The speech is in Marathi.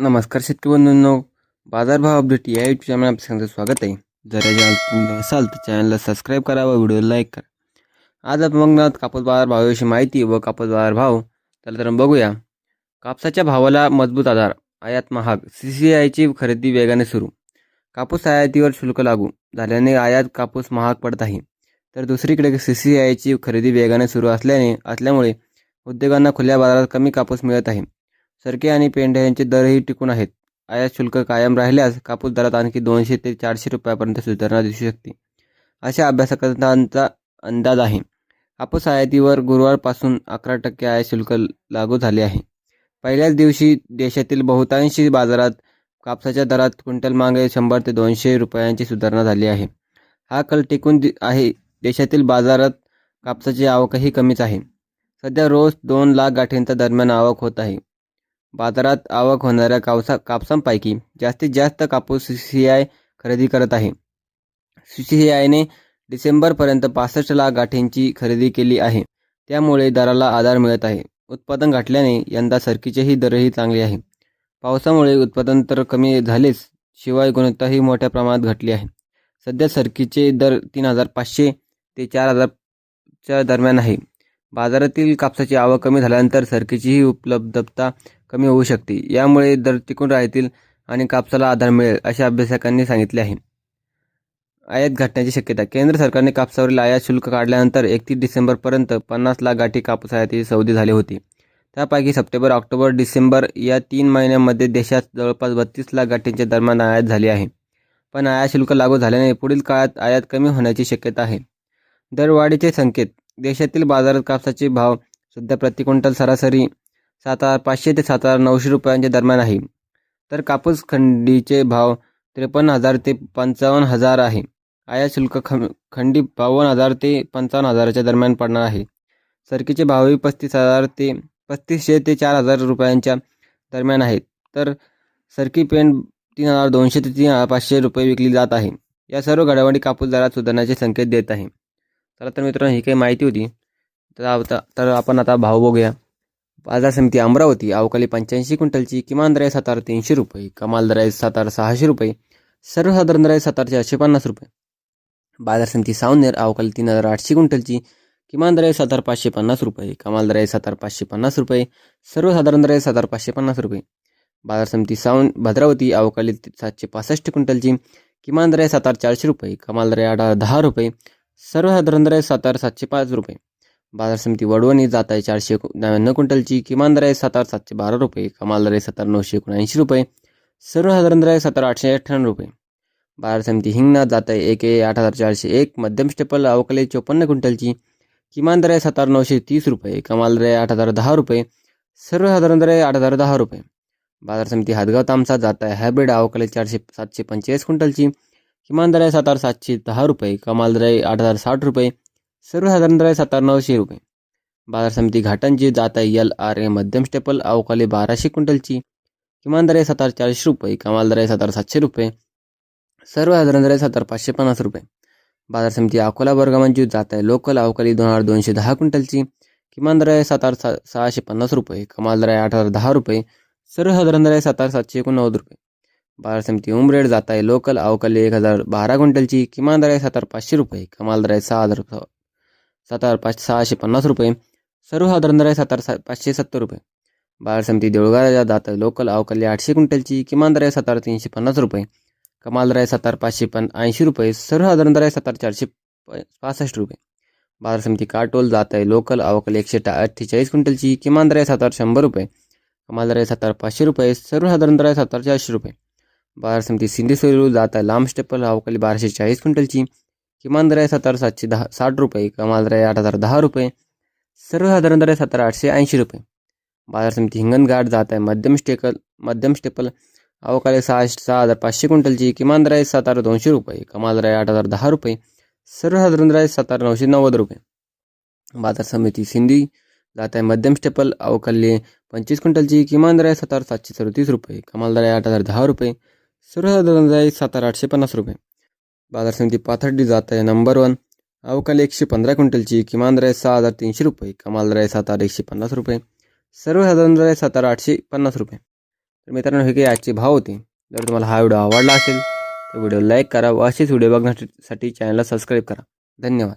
नमस्कार शेतकरी बंधूंनो, बाजारभाव अपडेट या यूट्यूब चॅनल आपल्या सगळ्यांचं स्वागत आहे. जर या तुम्ही असाल तर चॅनलला सबस्क्राईब करा व व्हिडिओला लाईक करा. आज आपण बघणार कापूस बाजारभावाविषयी माहिती व कापूस बाजारभाव. तर बघूया. कापसाच्या भावाला मजबूत आधार, आयात महाग, CCIची खरेदी वेगाने सुरू. कापूस आयातीवर शुल्क लागू झाल्याने आयात कापूस महाग पडत आहे. तर दुसरीकडे CCIची खरेदी वेगाने सुरू असल्यामुळे उद्योगांना खुल्या बाजारात कमी कापूस मिळत आहे. सरकी आणि पेंढ्यांचे दरही टिकून आहेत. आयात शुल्क कायम राहिल्यास कापूस दरात आणखी 200 ते 400 रुपयापर्यंत सुधारणा दिसू शकते, अशा अभ्यासकांचा अंदाज आहे. कापूस आयातीवर गुरुवारपासून 11% आयात शुल्क लागू झाले आहे. पहिल्याच दिवशी देशातील बहुतांशी बाजारात कापसाच्या दरात क्विंटल मागे 100 ते 200 रुपयांची सुधारणा झाली आहे. हा कल टिकून आहे. देशातील बाजारात कापसाची आवकही कमीच आहे. सध्या रोज 2 लाख गाठींच्या दरम्यान आवक होत आहे. बाजारात आवक होणाऱ्या कापसांपैकी जास्तीत जास्त कापूस CCI खरेदी करत आहे. CCIने डिसेंबरपर्यंत 65 लाख गाठींची खरेदी केली आहे. त्यामुळे दराला आधार मिळत आहे. उत्पादन घटल्याने यंदा सरकीचेही दरही चांगले आहे. पावसामुळे उत्पादन तर कमी झालेच, शिवाय गुणवत्ताही मोठ्या प्रमाणात घटली आहे. सध्या सरकीचे दर 3,500 ते 4,000च्या दरम्यान आहे. बाजारातील कापसाची आवक कमी झाल्यानंतर सरकीचीही उपलब्धता कमी होऊ शकते. यामुळे दर टिकून राहतील आणि कापसाला आधार मिळेल, अशा अभ्यासकांनी सांगितले आहे. आयात घटण्याची शक्यता. केंद्र सरकारने कापसावरील आयात शुल्क काढल्यानंतर 31 डिसेंबरपर्यंत 50 लाख गाठी कापूस आयातीचे सौदे झाले होते. त्यापैकी सप्टेंबर, ऑक्टोबर, डिसेंबर या 3 महिन्यांमध्ये देशात जवळपास 32 लाख गाठींच्या दरम्यान आयात झाली आहे. पण आयात शुल्क लागू झाल्याने पुढील काळात आयात कमी होण्याची शक्यता आहे. दरवाढीचे संकेत. देशातील बाजारात कापसाचे भाव सध्या प्रति क्विंटल सरासरी 7,500 ते 7,900 रुपयांच्या दरम्यान आहे. तर कापूस खंडीचे भाव 53,000 ते 55,000 आहे. आयात शुल्क खंडी 52,000 ते 55,000च्या दरम्यान पडणार आहे. सरकीचे भावही 3500 ते 4,000 रुपयांच्या दरम्यान आहेत. तर सरकी पेंड 3,200 ते 3,500 रुपये विकली जात आहे. या सर्व घडामोडी कापूस दरात सुधारण्याचे संकेत देत आहे. चला तर मित्रांनो, ही काही माहिती होती. तर आपण आता भाव बघूया. बाजार समिती अमरावती अवकाली 85 क्विंटलची किमान दर आहे 7,300 रुपये, कमाल दर आहे 7,600 रुपये, सर्वसाधारण दर आहे 7,450 रुपये. बाजार समिती सावनेर अवकाली 3,800 क्विंटलची किमान दर आहे 7,550 रुपये, कमाल दर आहे 7,550 रुपये, सर्वसाधारण दर आहे 7,550 रुपये. बाजार समिती भद्रावती अवकाली 765 क्विंटलची किमान दर आहे 7,400 रुपये, कमाल दर आहे 8,010 रुपये, सर्वसाधारण दर आहे 7,705 रुपये. बाजार समिती वडवणी जात आहे 499 क्विंटलची किमान दर आहे 7,712 रुपये, कमाल दर आहे 7,979 रुपये, सर्वसाधारण दर आहे 7,898 रुपये. बाजार समिती हिंगणा जात आहे 8,401 मध्यम स्टेपल अवकाली 54 क्विंटलची किमान दर आहे 7,930 रुपये, कमाल दर आहे 8,010 रुपये, सर्वसाधारण दर आहे 8,010 रुपये. बाजार समिती हातगाव तामसा जात आहे हायब्रिड अवकाली 745 क्विंटलची किमान दर आहे 7,710 रुपये, कमाल दर आहे 8,060 रुपये, सर्वसाधारण दर आहे 7,900 रुपये. बाजार समिती घाटंजी जात आहे LRA मध्यम स्टेपल अवकाली 1200 क्विंटलची किमान दर आहे 7,400 रुपये, कमाल दर आहे 7,700 रुपये, सर्वसाधारण दर आहे 7,550 रुपये. बाजार समिती अकोला बर्गामंजू जात आहे लोकल अवकाली 2,210 क्विंटलची किमान दर आहे 7,650 रुपये, कमाल दर आहे 8,010 रुपये, सर्वसाधारण दर आहे 7,789 रुपये. बाजार समिती उमरेड जात आहे लोकल अवकाली 1,012 क्विंटलची किमान दर आहे 7,500 रुपये, कमाल दर आहे 7,650 रुपये, सर्वसाधारण दर आहे 7,570 रुपये. बाजार समिती देऊळगाव जात आहे लोकल अवकाली 800 क्विंटलची किमान दर आहे 7,350 रुपये, कमाल दर आहे 7,580 रुपये, सर्वसाधारण दर आहे 7,465 रुपये. बाजार समिती काटोल जात आहे लोकल अवकाली 148 क्विंटलची किमान दर आहे 7,100 रुपये, कमाल दर आहे 7,500 रुपये, सर्वसाधारण दर आहे 7,400 रुपये. बाजार समिती सिंधुसुर्ग जात आहे लांब स्टेपल अवकाली 1240 क्विंटलची किमान दर आहे 7,760 रुपये, कमाल दर आहे 8,010 रुपये, सर्वसाधारण दर आहे 7,880 रुपये. बाजार समिती हिंगणघाट जात आहे मध्यम स्टेपल अवकाली 6,500 क्विंटलची किमान दर आहे 7,200 रुपये, कमाल दर आहे 8,010 रुपये, सर्वसाधारण दर आहे 7,990 रुपये. बाजार समिती सिंधी जात आहे मध्यम स्टेपल अवकाली 25 क्विंटलची किमान दर आहे 7,734 रुपये, कमाल दर आहे 8,010 रुपये, सर्वसाधारण दर आहे 7,850 रुपये. बाजार समिती पाथर्डी जात आहे नंबर 1 अवकाली 115 क्विंटलची किमान दर आहे 6,300 रुपये, कमाल दर आहे 7,150 रुपये, सर्वसाधारण दर आहे 7,850 रुपये. तर मित्रांनो हे काही आजचे भाव होते. जर तुम्हाला हा व्हिडिओ आवडला असेल तर व्हिडिओ लाईक करा व असेच व्हिडिओ बघण्यासाठी चॅनलला सबस्क्राईब करा. धन्यवाद.